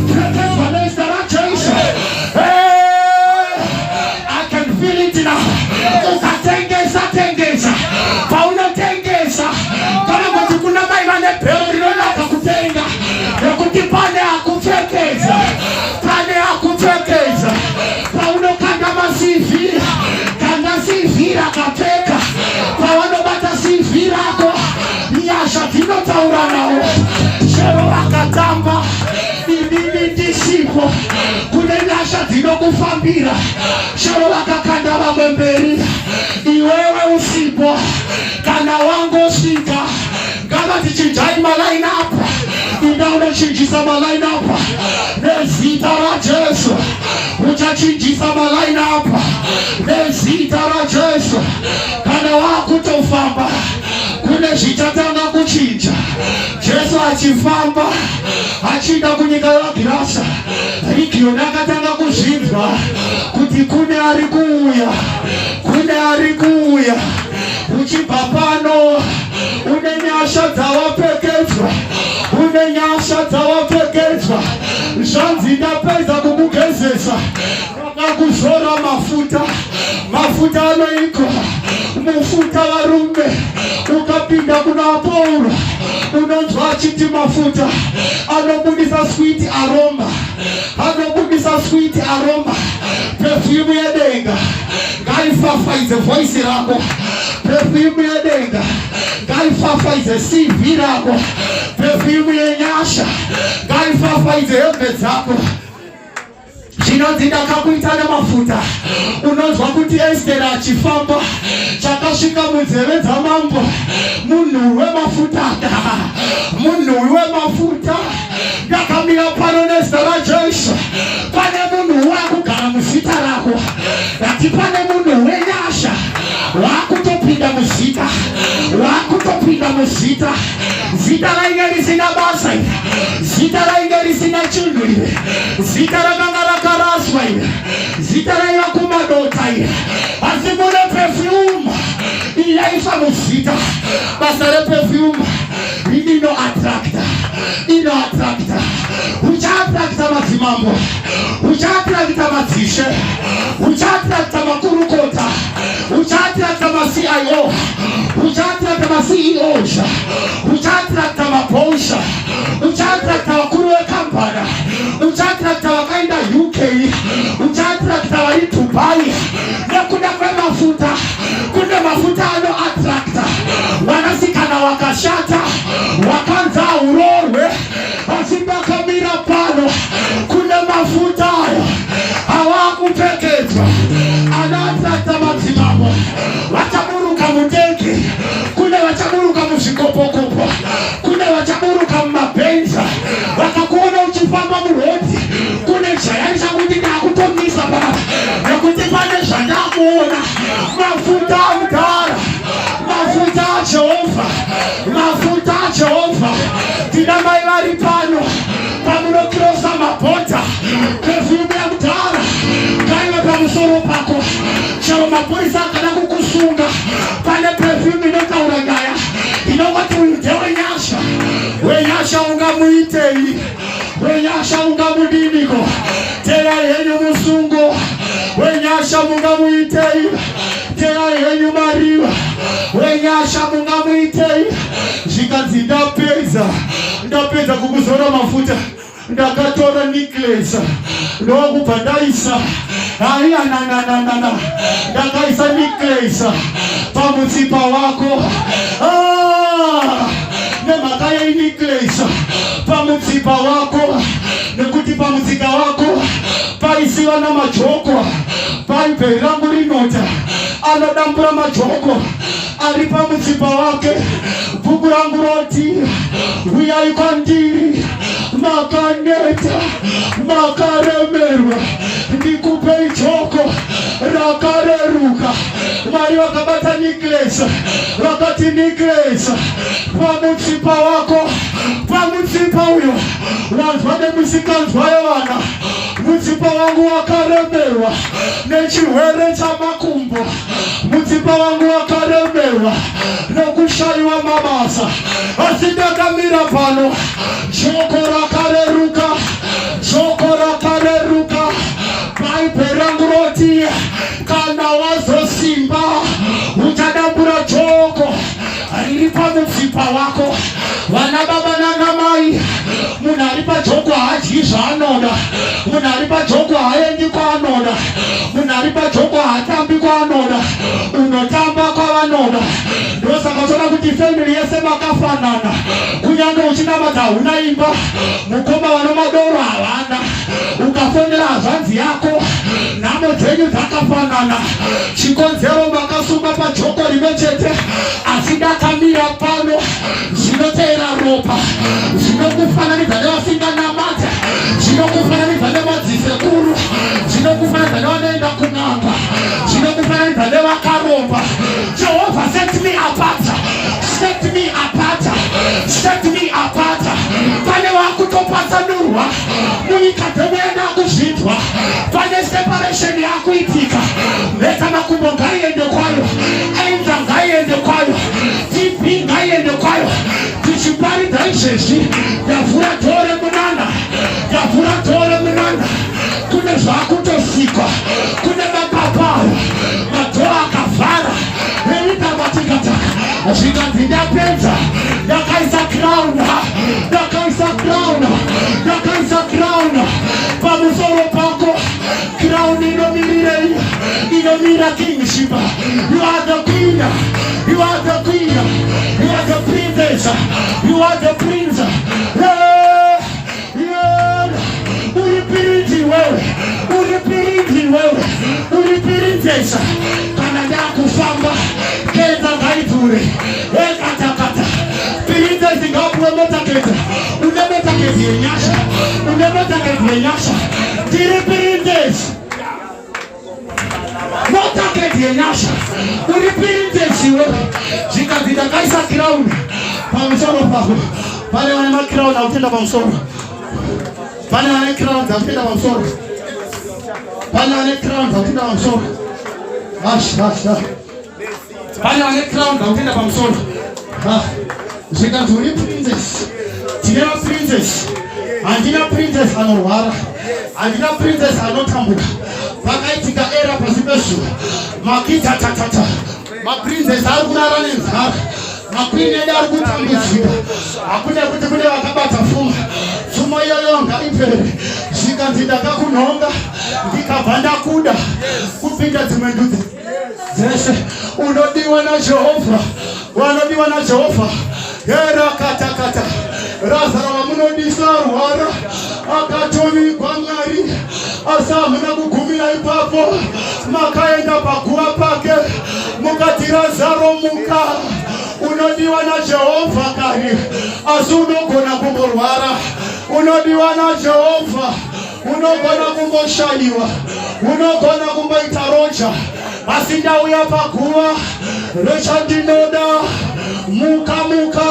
pfekedzwa nezita raJesu. I can feel it now. Ukatengesa paunotengesa kana kuti kuna mai vane bhero rinonaka kutenga, nokuti pane akupfekedza. Paunokanda maCV, kanda CV rakapfeka. Pavanobata CV rako, nyasha dzinotaura nawo. Chero vakatamba inini ndisipo, kune nyasha dzinokufambira. Chero vakakanda vamwe mberi, iwewe usipo. Kana wangosvika ngava tichinjai malaini apa. Inda unochinjisa malaini apa nezita raJesu. Uchachinjisa malaini apa nezita raJesu. Kana wakutofamba kune zvichatanga kuchinja. Jesu achifamba achinda kunyika yaGirasa, Region akatanga kuzvinzwa kuti kune ari kuuya. Uchibva pano une nyasha dzawapfekedzwa. Zvanzi ndapedza kukugezesa, vakakuzora mafuta anoikwa mufuta varume. Ukapinda kuna Paulo unonzwa achiti mafuta anobudisa sweet aroma. Perfume yedenga ngaifafaidze voice rako. Perfume yedenga ngaifafaidze CV rako. Perfume yenyasha ngaifafaidze hembe dzako. Zvinonzi ndakakuita nemafuta. Unonzwa kuti Esther achifamba chakasvika munzeve dzamambo. Munhu wemafuta. Ndakamira pano nezita raJesu. Pane munhu wakugara muzita rako. Ati pane munhu wenyasha wakutopinda muzita. Zita rainge risina basa, zita rainge risina chinhu, zita rakanga rakaraswa, zita raiva kumadota. Asi mune perfume ilaisa musita basare perfume ino attracta ucha attracta mazimambo ucha attracta mazishe ucha attracta makurukota ucha attracta CIO ucha attracta CEOs ucha attracta maposha ucha attracta wakuru wa kampana ucha attracta wakaenda UK ucha attracta wa Dubai na kuna mafuta ano attracta wanasikana wakashata wakanza urowe wasibaka mira pano kuna mafuta hawakupekezwa anatrakta mazimamo wachaburuka muteki kule wachaburuka mushikopokopo kule wachaburuka mapenza wakakuona uchifamba muroti kule shayanisha kutika kutomisa baba na kutipane shandamuona mafuta mtara mafuta Jehova tinama ilari pano pamuno kirosa mapota perfume ya mtara kaiwe pa musoro pako chalo mapolisa kada kukusunga pale perfume inota uragaya inokati uite wenyasha unga muitei wenyasha unga mudiniko tera yenyu musungo wenyasha unga muitei tera yenyu mariwa wenyasha unga muitei zikazi ndapeza kukuzora mafuta ndakatora necklace ndokubhadaisa ndakaisa necklace pamutsipa wako nemhaka yenecklace pamutsipa wako nekuti pamutsika wako paisiwa namajoko paibheri rangu rinota anodambura majoko ari pamutsipa wake bhuku rangu roti uyai kwandiri makaneta makaremerwa ndikupei joko rakareruka vari vakabata necklace vakati necklace pamutsipa wako pamutsipa uyo wanzwa nemusikanzwayo vana mutsipa wangu wakaremerwa nechirwere chamakumbo mutsipa wangu wakaremerwa nokushayiwa mabasa asi ndakamira pano joko rakareruka bhaibheri rangu roti kana wazosimba uchadambura joko riri pamutsipa wako vana baba nana mai munhu ari pajoko haadyi zvaanoda munhu ari pajoko haaendi kwaanoda munhu ari pajoko haatambi kwaanoda unotamba kwavanoda ndosaka toda kuti family yese makafanana kunyange uchinamata huna imba mukoma vanomadoro havana ukafonera hazvanzi yako nhamo dzenyu dzakafanana chikonzero makasunga pajoko rimwe chete asi ndakamira pano zvinoteera ropa zvinokufananidza nevasinganamata zvinokufananidza nemadzisekuru zvinokufananidza nevanoenda kun'anga zvinokufananidza nevakaromba Jehovha set me apart pane vakutopatsanurwa munyika dzemuyenda kuzvinzwa pane separation yakuitika mheta makumbo ngaiende kwayo ainza ngaiende kwayo TB ngaiende kwayo tichiparidza izvezvi ndavhura tore munana kune zvakutosikwa kune mapapayo madhoo akavhara veitabatikataka zvikanzi ndapedza ndakaisa crown pamusoro pako crown inomirirei inomira kingship you are the queen you are the princess you are the prince uri princess kana ndakufamba kenza ngaidhure ekatakata princess ngapuwe motaketa une motaketi yenyasha tiri princess motaketi yenyasha uri princess iwe zvikanzi ndakaisa crown pamusoro pako pane vane macrown akutenda pamusoro pane vane crown akutenda pamusoro pane vane crown akutenda pamusoro pane vane crown gautenda pamusoro zvikanzi uri princess. Tine maprincess. Handina princess anorwara, handina princess anotambuka. Pakaitika era pasi pezuva makitatatata maprincess ari kurara nenzara, maqueen edu ari kutambudzika. Hakuna kuti kune vakabata pfuma, pfuma iyoyo ngaipere. Zvikanzi ndakakunhonga ndikabva ndakuda kupinda dzimwe ndudzi dzeshe. Unodiwa naJehovha, wanodiwa naJehovha. Era katakata Lazaro wamunodisa arwara akatovigwa Mwari, asi hamuna kugumira ipapo. Makaenda paguva pake mukati Lazaro muka. Unodiwa naJehovha kari, asi unogona kumborwara. Unodiwa naJehovha, unogona kumboshayiwa, unogona kumboita roja. Asi ndauya paguva rechandinoda. Muka muka,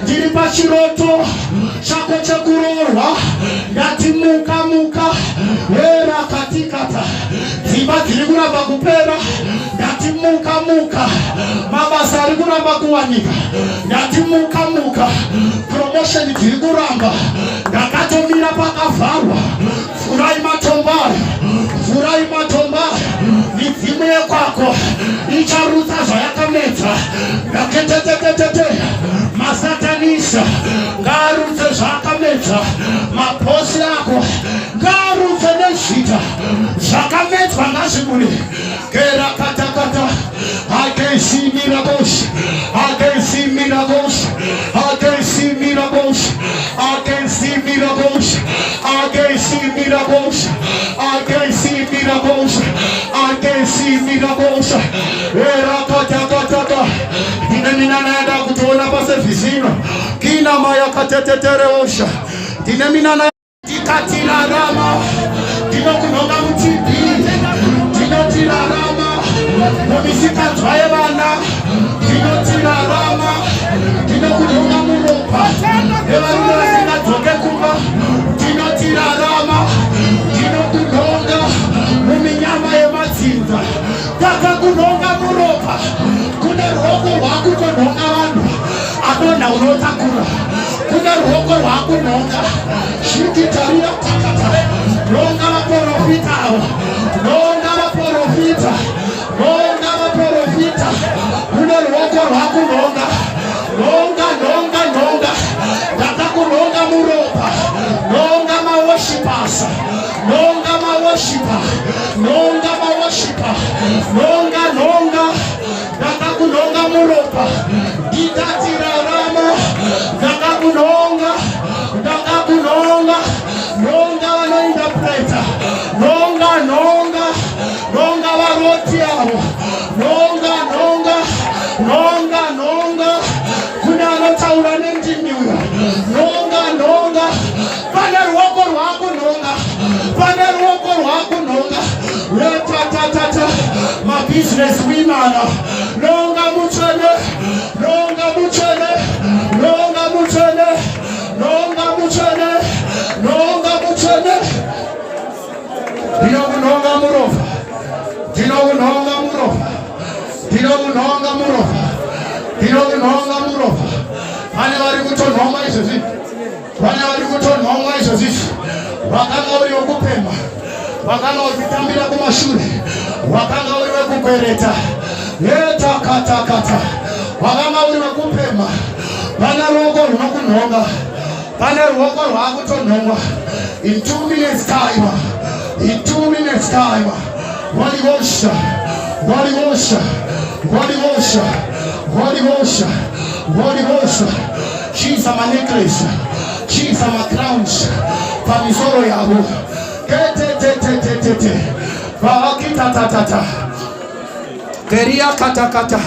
ndiri pachiroto chako chekuroorwa. Ndati muka muka, era katikata, dzimba dziri kuramba kupera. Ndati muka muka, mabasa ari kuramba kuwanika. Ndati muka muka, promotion dziri kuramba. Ndakatomira pakavharwa. Furai matombayo, furai matombayo. Midzimu yekwako icharutsa zvayakamedza. Ndaketetetetete masatanisa ngarutse zvakamedza. Maposi ako ngarutse nezvita zvakamedzwa ngazvibure. Gera katakata. I can see miracles, I can see miracles, I can see miracles, I can see miracles, I can see miracles, I can see miracles, I can see miracles. Era katakata. Ndinamina naenda kutuona pa service ino. Kina maya katetetereosha. Ndinamina na tikatirarama. Ndinokunonga mutipi. Ndinotirarama. Nomisikanzwa yevana. Ndinotirarama. Ndinokunonga muropa. Evanhu vasingadzoke kumba. Ndinotirarama. Ndinokunonga muminyama yemadzinza. Takakunonga muropa. Kune ruoko rwakunonga vanhu. Adonha unotakura. Kune ruoko rwakunonga. Shikitaria takata. Nonga vaprofita avo. Nonga vaprofita. Nonga vaprofita. Kune ruoko rwakunonga. Nonga nonga nonga. Ndakakunonga muropa. Nonga maworshipers. Nonga maworshiper. Nonga maworshiper. Nonga nonga. Ndakakunonga muropa. Ndikatirarama. Ndakakunonga. Ndakakunonga. Nonga vanointerpreta. Nonga nonga. Nonga varoti avo. Nonga nonga. Nonga nonga. Kune anotaura nendimi uya. Nonga nonga. Pane ruoko rwakunonga. Pane ruoko rwakunonga. Retatatata. Mabusiness women. Nonga muchene. Nonga muchene. Nonga muchene. Nonga muchene. Nonga muchene. Ndinokunonga murofa. Ndinokunonga murofa. Ndinokunonga murofa. Ndinokunonga murofa. Pane vari kutonhonga izvozvi. Pane vari kutonhonga izvozvi. Wakanga uri wekupemba. Wakanga uchitambira kumashure. Wakanga uri wekukwereta. Yetakatakata. Wakanga uri wekupemba. Pane ruoko runokunhonga. Pane ruoko rwakutonhongwa. In 2 minutes time. In 2 minutes time. Holy Ghost. Holy Ghost. Holy Ghost. Holy Ghost. Holy Ghost. Chisa ma necklace. Chisa ma crowns. Pamisoro yabo. Ketetetetetete. Vaakitatatata. Keria katakata.